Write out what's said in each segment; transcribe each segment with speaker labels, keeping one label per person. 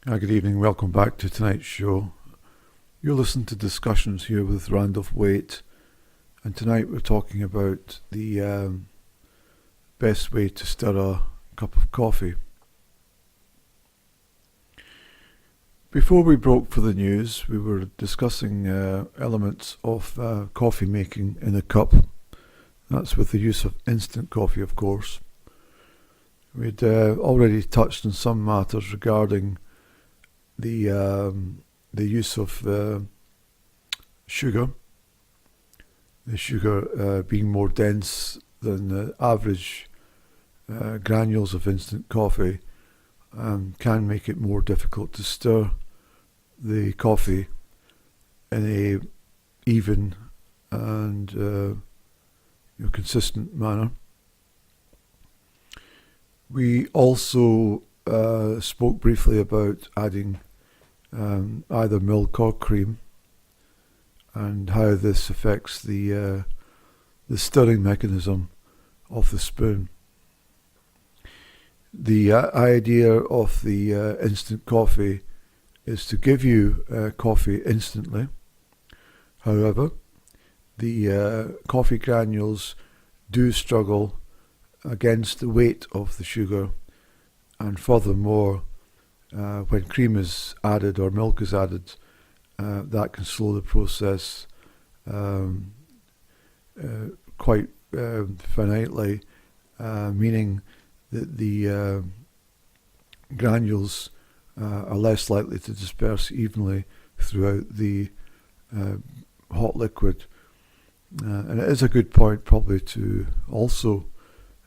Speaker 1: Hi, good evening. Welcome back to tonight's show. You're listening to discussions here with Randolph Waite, and tonight we're talking about the best way to stir a cup of coffee. Before we broke for the news, we were discussing elements of coffee making in a cup. That's with the use of instant coffee, of course. We'd already touched on some matters regarding the use of sugar, the sugar being more dense than the average granules of instant coffee, can make it more difficult to stir the coffee in a even and consistent manner. We also spoke briefly about adding either milk or cream and how this affects the stirring mechanism of the spoon. The idea of the instant coffee is to give you coffee instantly. However, the coffee granules do struggle against the weight of the sugar, and furthermore, when cream is added or milk is added, that can slow the process quite finitely, meaning that the granules are less likely to disperse evenly throughout the hot liquid. And it is a good point probably to also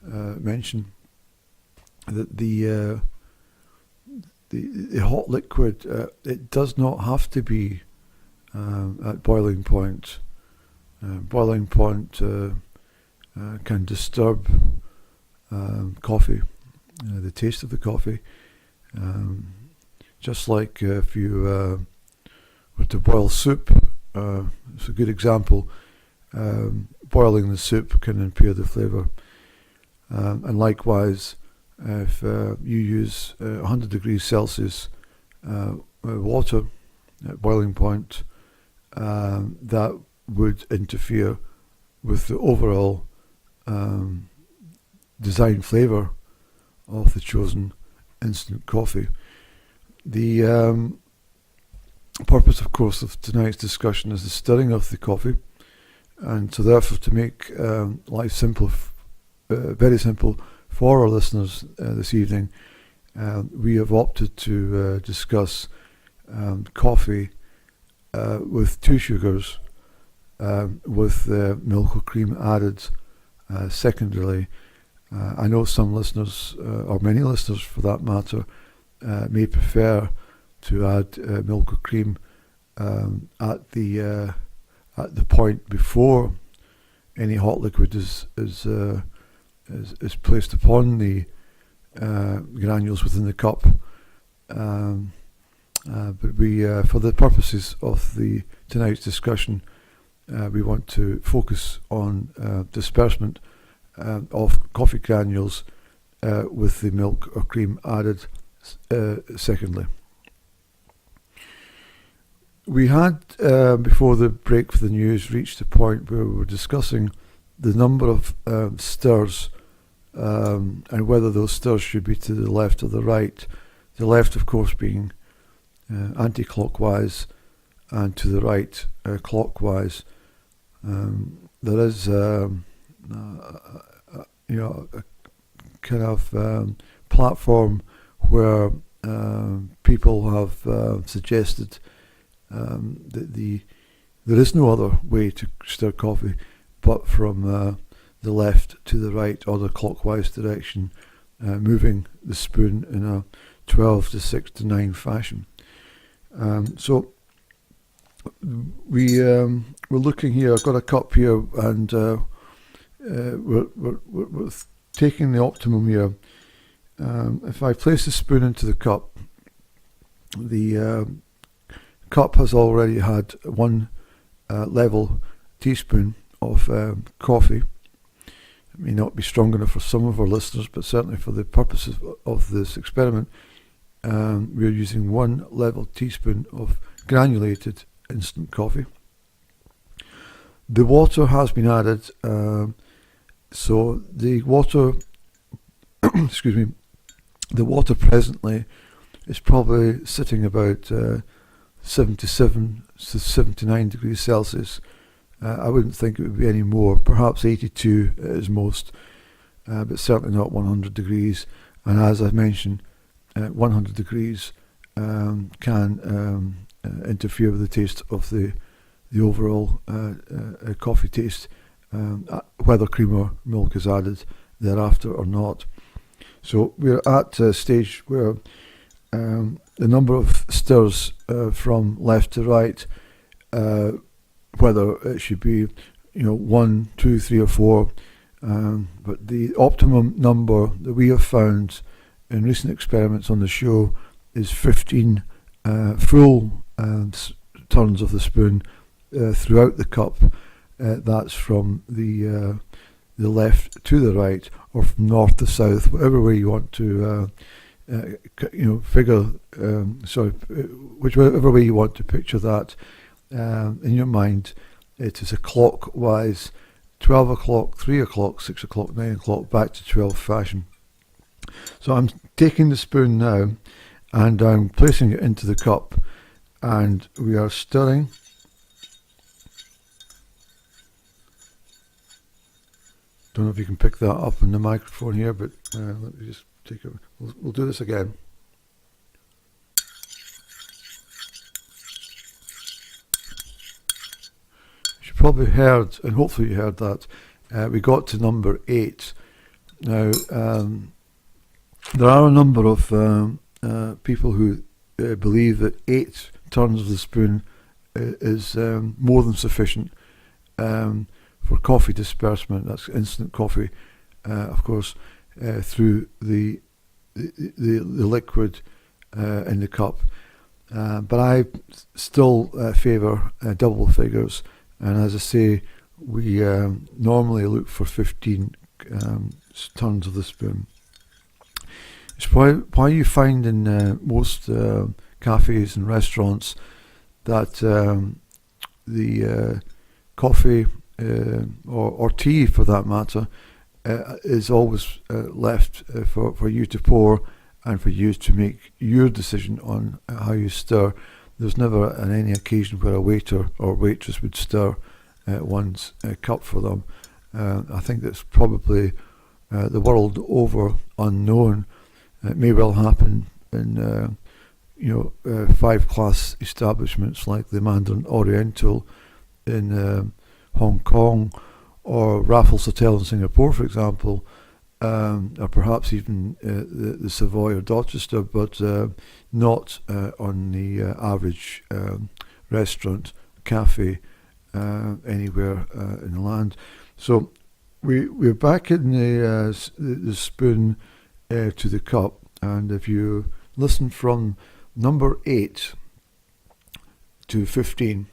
Speaker 1: mention that the hot liquid, it does not have to be at boiling point. Boiling point can disturb coffee, the taste of the coffee. Just like if you were to boil soup, it's a good example. Boiling the soup can impair the flavour. And likewise, if you use 100 degrees Celsius water at boiling point, that would interfere with the overall design flavour of the chosen instant coffee. The purpose, of course, of tonight's discussion is the stirring of the coffee, and so therefore to make life simple, very simple for our listeners this evening, we have opted to discuss coffee with two sugars, with milk or cream added secondarily. I know some listeners, or many listeners for that matter, may prefer to add milk or cream at the point before any hot liquid is placed upon the granules within the cup. But we, for the purposes of tonight's discussion, we want to focus on disbursement of coffee granules with the milk or cream added secondly. We had, before the break for the news, reached a point where we were discussing the number of stirs and whether those stirs should be to the left or the right. The left, of course, being anti-clockwise, and to the right clockwise. There is a kind of platform where people have suggested that there is no other way to stir coffee but from the left to the right or the clockwise direction, moving the spoon in a 12 to 6 to 9 fashion. So we're looking here. I've got a cup here, and we're taking the optimum here. If I place the spoon into the cup, the cup has already had one level teaspoon of coffee. It may not be strong enough for some of our listeners, but certainly for the purposes of this experiment, we're using 1 level teaspoon of granulated instant coffee. The water has been added, so the water, excuse me, the water presently is probably sitting about 77 to 79 degrees Celsius. I wouldn't think it would be any more, perhaps 82 at most, but certainly not 100 degrees. And as I mentioned, 100 degrees can interfere with the taste of the overall coffee taste, whether cream or milk is added thereafter or not. So we're at a stage where the number of stirs from left to right, whether it should be 1, 2, 3 or 4, but the optimum number that we have found in recent experiments on the show is 15 full turns of the spoon throughout the cup. That's from the left to the right, or from north to south, whatever way you want to figure. Whichever way you want to picture that in your mind. It is a clockwise 12 o'clock, 3 o'clock, 6 o'clock, 9 o'clock, back to 12 fashion. So I'm taking the spoon now and I'm placing it into the cup, and we are stirring. Don't know if you can pick that up on the microphone here, but let me just take it. We'll do this again. You probably heard, and hopefully you heard that, we got to number 8. Now, there are a number of people who believe that 8 turns of the spoon is more than sufficient for coffee disbursement. That's instant coffee, of course, through the liquid in the cup. But I still favour double figures. And as I say, we normally look for 15 turns of the spoon. It's why you find in most cafes and restaurants that the coffee or tea, for that matter, is always left for you to pour and for you to make your decision on how you stir. There's never on any occasion where a waiter or waitress would stir one's cup for them. I think that's probably the world over unknown. It may well happen in 5-class establishments like the Mandarin Oriental in Hong Kong, or Raffles Hotel in Singapore, for example, or perhaps even the Savoy or Dorchester, but not on the average restaurant, cafe, anywhere in the land. So we're back in the spoon to the cup, and if you listen from number 8 to 15,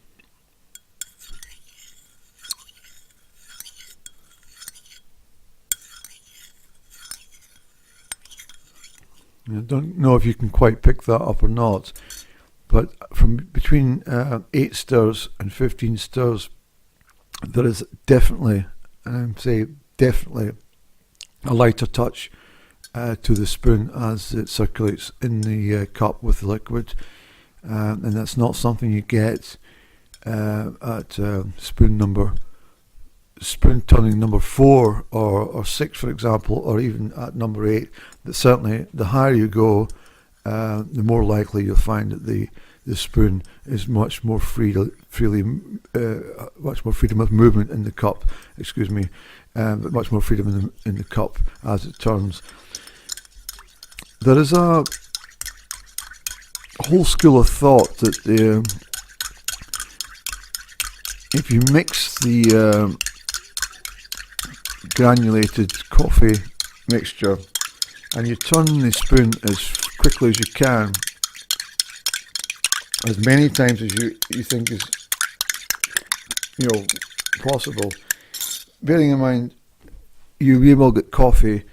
Speaker 1: I don't know if you can quite pick that up or not, but from between 8 stirs and 15 stirs, there is definitely, and I say definitely, a lighter touch to the spoon as it circulates in the cup with the liquid, and that's not something you get at spoon turning number 4 or 6, for example, or even at number 8. But certainly the higher you go, the more likely you'll find that the spoon is much more freedom of movement in the cup. But much more freedom in the cup as it turns. There is a whole school of thought that if you mix the granulated coffee mixture and you turn the spoon as quickly as you can, as many times as you think is possible, bearing in mind you will get coffee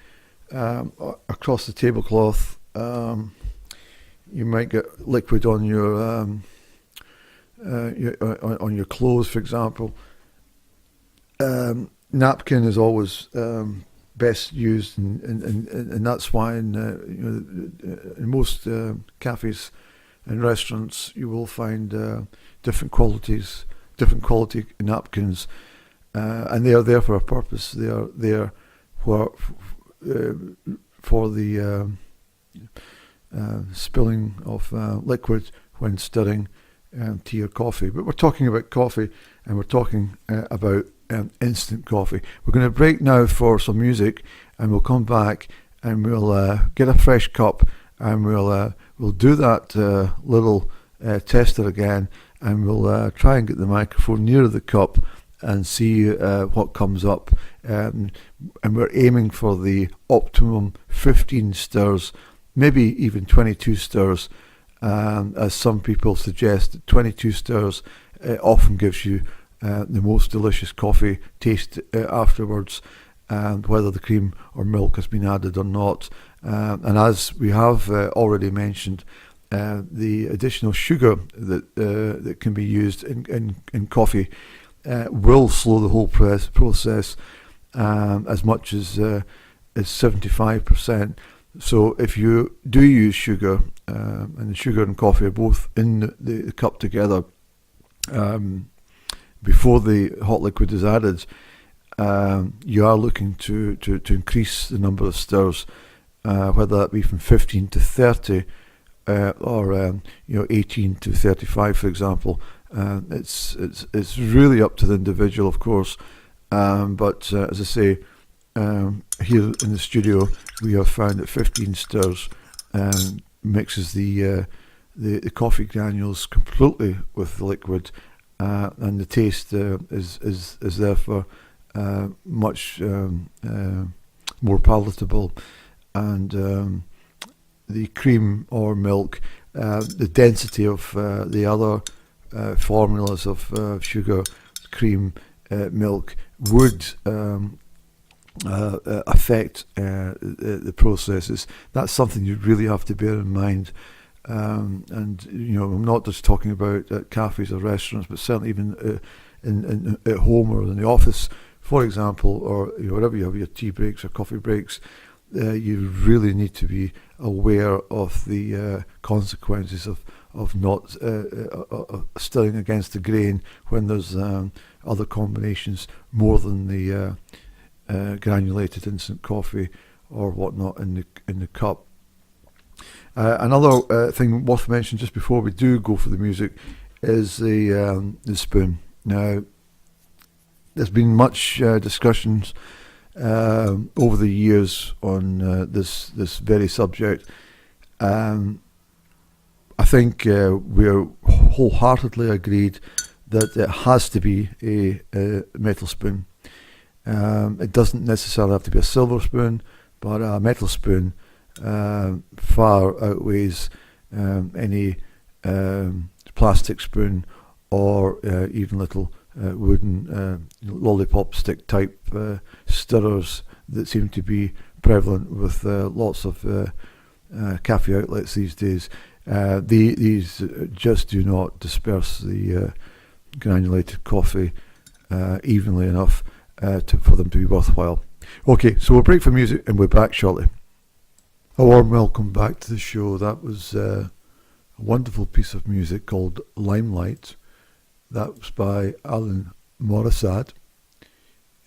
Speaker 1: across the tablecloth, you might get liquid on on your clothes, for example. Napkin is always best used, and that's why in most cafes and restaurants you will find different quality napkins, and they are there for a purpose. They are there for the spilling of liquid when stirring tea or coffee. But we're talking about coffee, and we're talking about instant coffee. We're going to break now for some music, and we'll come back and we'll get a fresh cup, and we'll do that little tester again, and we'll try and get the microphone nearer the cup and see what comes up. And we're aiming for the optimum 15 stirs, maybe even 22 stirs, as some people suggest. 22 stirs often gives you the most delicious coffee taste afterwards, and whether the cream or milk has been added or not. And as we have already mentioned, the additional sugar that can be used in coffee will slow the whole process as much as 75%. So if you do use sugar, and the sugar and coffee are both in the cup together, before the hot liquid is added, you are looking to increase the number of stirs, whether that be from 15 to 30, or 18 to 35, for example. It's really up to the individual, of course. But as I say, here in the studio, we have found that 15 stirs mixes the coffee granules completely with the liquid, and the taste is therefore much more palatable, and the cream or milk, the density of the other formulas of sugar, cream, milk would affect the processes. That's something you really have to bear in mind. And I'm not just talking about cafes or restaurants, but certainly even in at home or in the office, for example, or wherever you have your tea breaks or coffee breaks. You really need to be aware of the consequences of not stirring against the grain when there's other combinations more than the granulated instant coffee or whatnot in the cup. Another thing worth mentioning just before we do go for the music is the spoon. Now, there's been much discussions over the years on this very subject. I think we're wholeheartedly agreed that it has to be a metal spoon. It doesn't necessarily have to be a silver spoon, but a metal spoon far outweighs any plastic spoon or even little wooden lollipop stick type stirrers that seem to be prevalent with lots of cafe outlets these days. These just do not disperse the granulated coffee evenly enough for them to be worthwhile. Okay, so we'll break for music and we're back shortly. A warm welcome back to the show. That was a wonderful piece of music called Limelight. That was by Alan Morissette.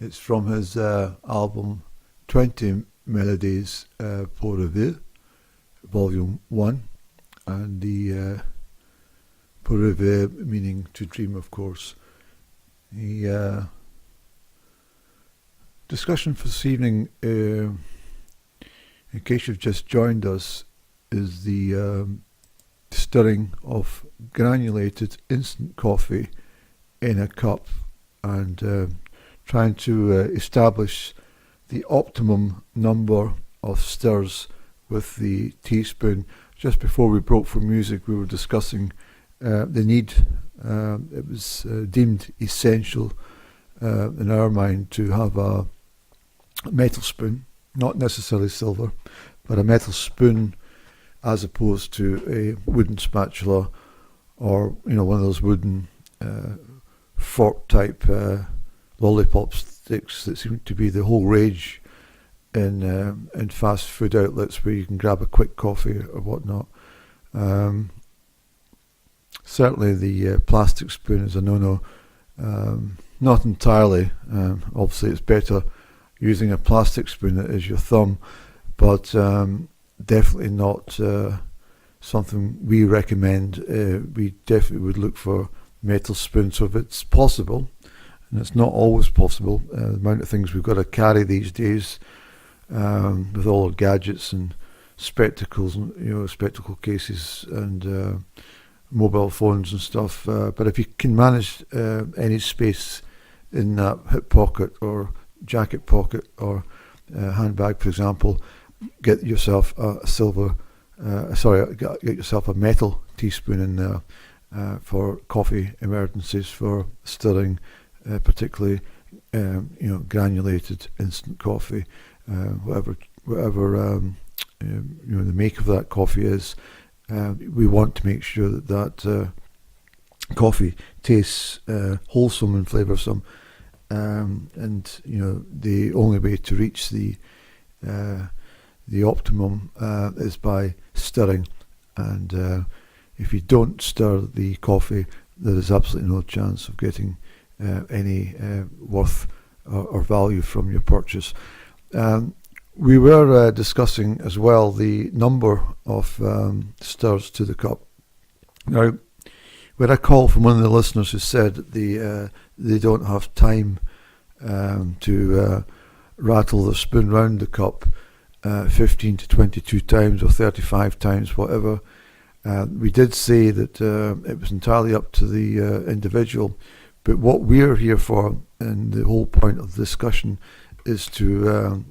Speaker 1: It's from his album 20 Melodies pour Rêver, Volume 1. And the pour rêver meaning to dream, of course. The discussion for this evening, in case you've just joined us, is the stirring of granulated instant coffee in a cup, and trying to establish the optimum number of stirs with the teaspoon. Just before we broke for music, we were discussing the need. It was deemed essential in our mind to have a metal spoon, not necessarily silver, but a metal spoon as opposed to a wooden spatula or one of those wooden fork type lollipop sticks that seem to be the whole rage in fast food outlets where you can grab a quick coffee or whatnot. Certainly the plastic spoon is a no-no. Not entirely. Obviously it's better using a plastic spoon that is your thumb, but definitely not something we recommend. We definitely would look for metal spoons. So if it's possible, and it's not always possible, the amount of things we've got to carry these days with all our gadgets and spectacles, and spectacle cases and mobile phones and stuff. But if you can manage any space in that hip pocket or jacket pocket or handbag, for example, get yourself get yourself a metal teaspoon in there for coffee emergencies, for stirring, particularly granulated instant coffee, whatever the make of that coffee is. We want to make sure that coffee tastes wholesome and flavoursome, and the only way to reach the optimum is by stirring. And if you don't stir the coffee, there is absolutely no chance of getting any worth or value from your purchase. We were discussing as well the number of stirs to the cup. Now, we had a call from one of the listeners who said that they don't have time to rattle the spoon round the cup 15 to 22 times or 35 times, whatever. We did say that it was entirely up to the individual, but what we're here for, and the whole point of the discussion, is to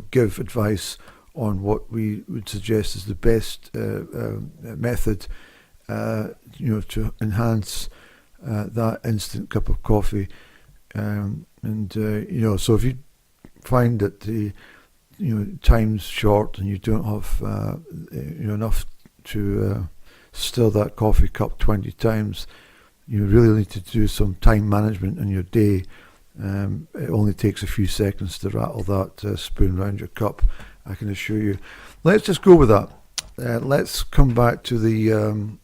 Speaker 1: give advice on what we would suggest is the best method to enhance that instant cup of coffee. So if you find that the time's short and you don't have enough to stir that coffee cup 20 times, you really need to do some time management in your day. It only takes a few seconds to rattle that spoon round your cup, I can assure you. Let's just go with that. Let's come back to the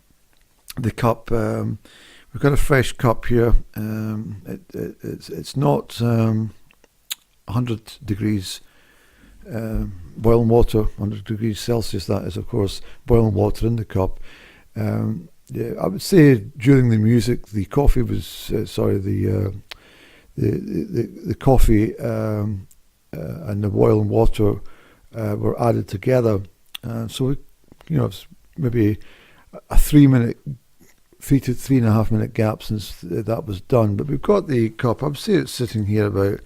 Speaker 1: cup. We've got a fresh cup here. It's not 100 degrees boiling water, 100 degrees Celsius, that is, of course, boiling water in the cup. I would say during the music, the coffee was, the coffee and the boiling water were added together. So it's maybe a 3 to 3.5 minute gap since that was done. But we've got the cup. I would say it's sitting here about,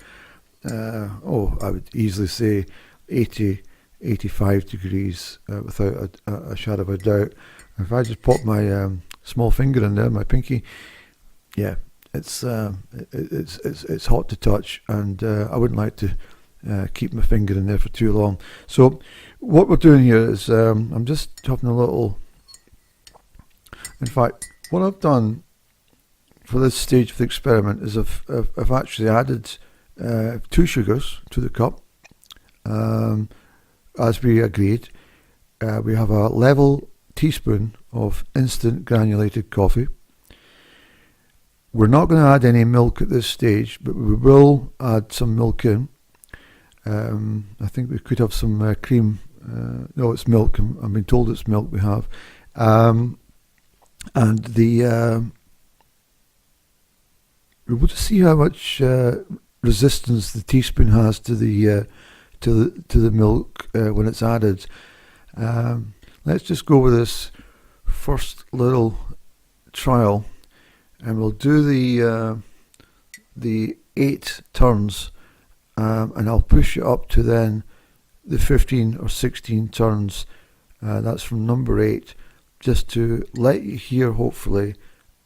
Speaker 1: I would easily say 80, 85 degrees without a shadow of a doubt. If I just pop my small finger in there, my pinky, yeah, it's hot to touch, and I wouldn't like to keep my finger in there for too long. So what we're doing here is I'm just having a little. In fact, what I've done for this stage of the experiment is I've actually added 2 sugars to the cup, as we agreed. We have a level teaspoon of instant granulated coffee. We're not going to add any milk at this stage, but we will add some milk in. I think we could have some cream. No, it's milk. I've been told it's milk we have. And we'll just see how much resistance the teaspoon has to the milk when it's added. Let's just go with this first little trial, and we'll do the 8 turns, and I'll push it up to then the 15 or 16 turns. That's from number 8, just to let you hear, hopefully,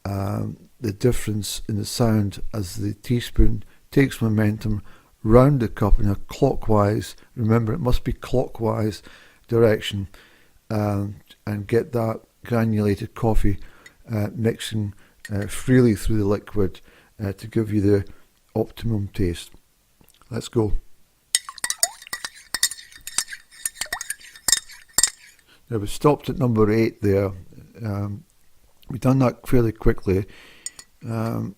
Speaker 1: the difference in the sound as the teaspoon takes momentum round the cup in a clockwise, remember it must be clockwise direction, and get that granulated coffee mixing freely through the liquid to give you the optimum taste. Let's go. Now we stopped at number 8 there. We've done that fairly quickly. I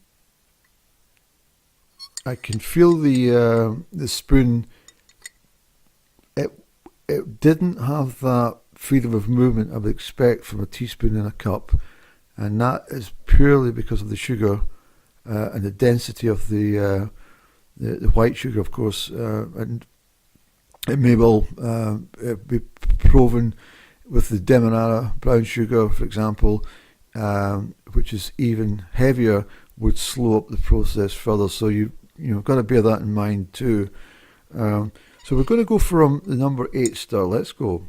Speaker 1: can feel the spoon. It didn't have that freedom of movement I would expect from a teaspoon in a cup, and that is purely because of the sugar and the density of the white sugar, of course, and it may well be proven with the Demerara brown sugar, for example, which is even heavier, would slow up the process further. So you've got to bear that in mind too. So we're going to go from the number 8 stir. Let's go.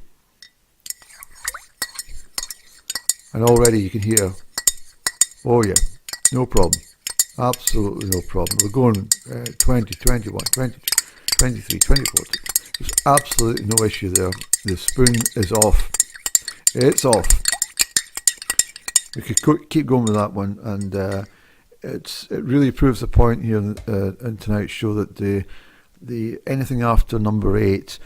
Speaker 1: And already you can hear, oh yeah, no problem. Absolutely no problem. We're going 20, 21, 22, 23, 24. There's absolutely no issue there. The spoon is off. It's off. We could keep going with that one, and it really proves the point here in tonight's show that the anything after number 8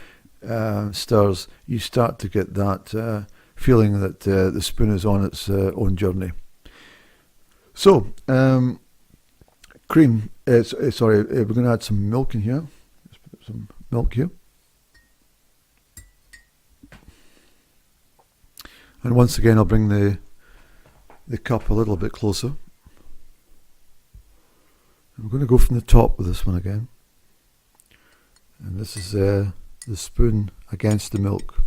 Speaker 1: stirs, you start to get that feeling that the spoon is on its own journey. So, cream. Sorry, we're going to add some milk in here. Let's put some milk here. And once again, I'll bring the cup a little bit closer. I'm going to go from the top with this one again. And this is the spoon against the milk.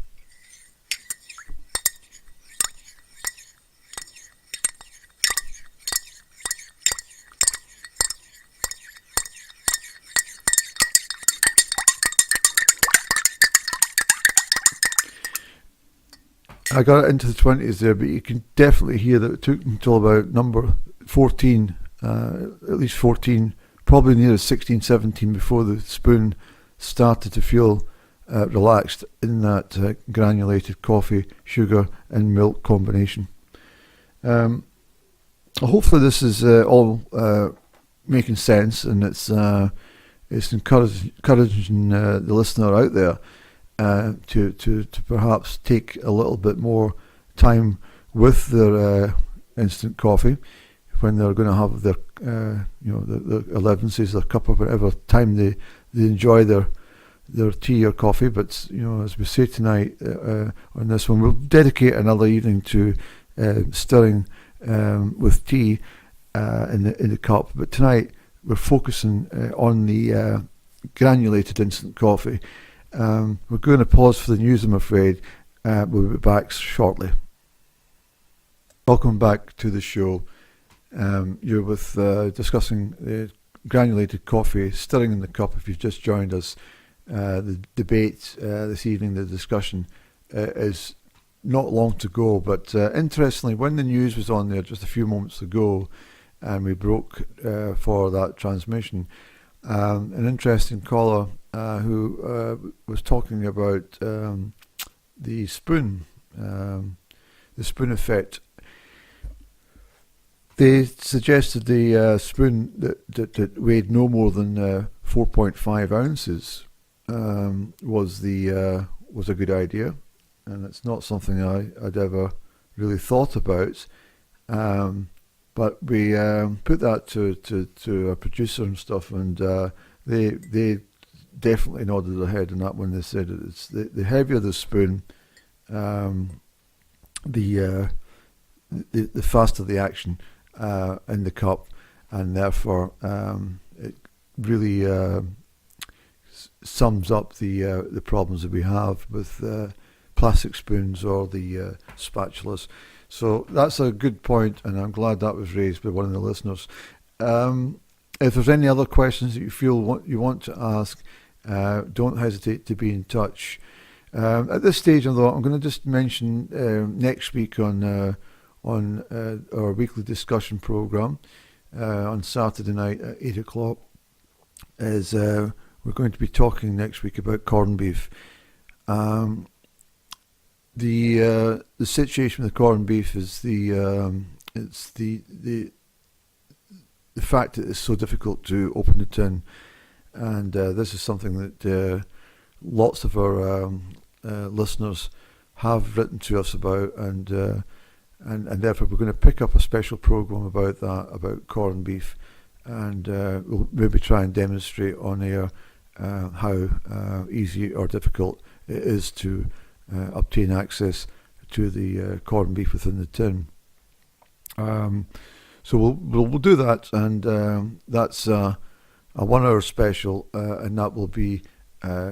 Speaker 1: I got it into the 20s there, but you can definitely hear that it took until about number 14, at least 14, probably near 16, 17 before the spoon started to feel relaxed in that granulated coffee, sugar and milk combination. Hopefully this is all making sense, and it's encouraging the listener out there to perhaps take a little bit more time with their instant coffee when they're going to have their their 11s, their cup of whatever time they enjoy their tea or coffee. But as we say tonight on this one, we'll dedicate another evening to stirring with tea in the cup. But tonight we're focusing on the granulated instant coffee. We're going to pause for the news, I'm afraid. We'll be back shortly. Welcome back to the show. You're with discussing granulated coffee, stirring in the cup. If you've just joined us, the debate this evening, the discussion is not long to go. But interestingly, when the news was on there just a few moments ago, and we broke for that transmission, an interesting caller who was talking about the spoon effect. They suggested the spoon that weighed no more than 4.5 ounces was a good idea, and it's not something I'd ever really thought about. But we put that to a producer and stuff, and they definitely nodded their head on that one. They said it's the heavier the spoon, the faster the action in the cup, and therefore it really sums up the problems that we have with plastic spoons or the spatulas. So that's a good point, and I'm glad that was raised by one of the listeners. If there's any other questions that you feel you want to ask, don't hesitate to be in touch. At this stage, although, I'm going to just mention next week on our weekly discussion program on Saturday night at 8 o'clock is we're going to be talking next week about corned beef. The situation with the corned beef is it's the fact that it's so difficult to open the tin, and this is something that lots of our listeners have written to us about, and therefore we're going to pick up a special program about that, about corned beef, and we'll maybe try and demonstrate on air how easy or difficult it is to obtain access to the corned beef within the tin. So we'll do that, and that's a 1 hour special, and that will be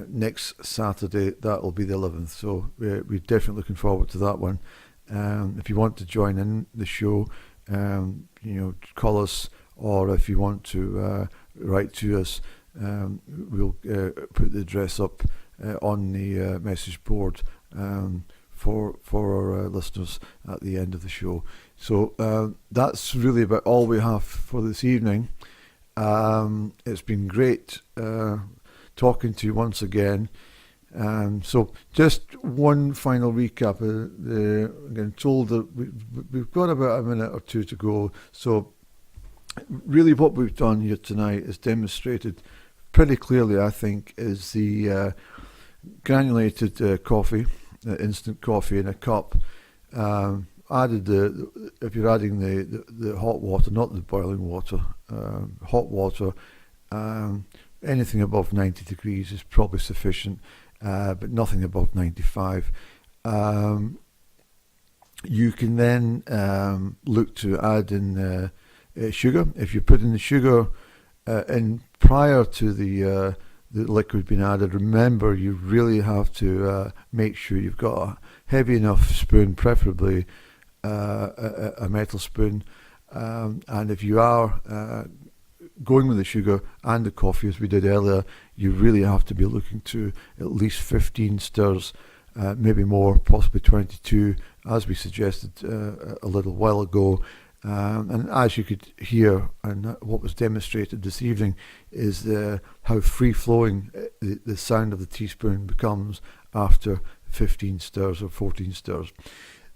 Speaker 1: next Saturday. That will be the 11th. So we're definitely looking forward to that one. If you want to join in the show, call us, or if you want to write to us, we'll put the address up on the message board for our listeners at the end of the show. So that's really about all we have for this evening. It's been great talking to you once again. So just one final recap. I'm getting told that we've got about a minute or two to go. So really what we've done here tonight is demonstrated pretty clearly, I think, is the granulated coffee, instant coffee in a cup. Added if you're adding the hot water, not the boiling water, hot water, anything above 90 degrees is probably sufficient, but nothing above 95. You can then look to add in sugar. If you put in the sugar in prior to the liquid being added, remember you really have to make sure you've got a heavy enough spoon, preferably a metal spoon, and if you are going with the sugar and the coffee as we did earlier, you really have to be looking to at least 15 stirs, maybe more, possibly 22, as we suggested a little while ago. And as you could hear, and what was demonstrated this evening, is how free-flowing the sound of the teaspoon becomes after 15 stirs or 14 stirs.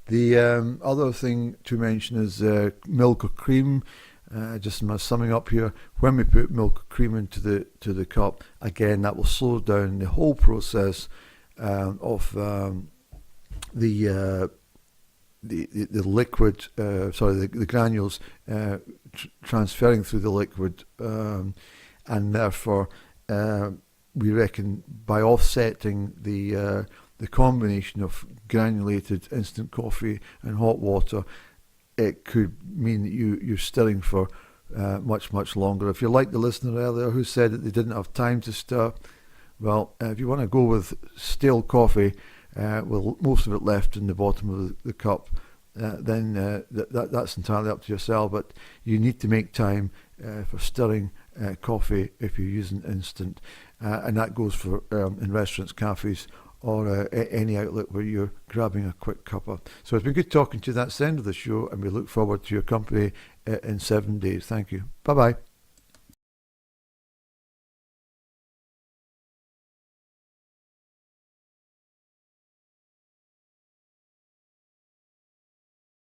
Speaker 1: The other thing to mention is milk or cream. Just my summing up here, when we put milk or cream into the cup, again that will slow down the whole process of the liquid, the granules transferring through the liquid, and therefore we reckon by offsetting the combination of granulated instant coffee and hot water, it could mean that you're stirring for much longer. If you're like the listener earlier who said that they didn't have time to stir, well, if you want to go with stale coffee, with most of it left in the bottom of the cup, then that's entirely up to yourself. But you need to make time for stirring coffee if you're using instant, and that goes for in restaurants, cafes, or any outlet where you're grabbing a quick cuppa. So it's been good talking to you. That's the end of the show, and we look forward to your company in 7 days. Thank you. Bye-bye.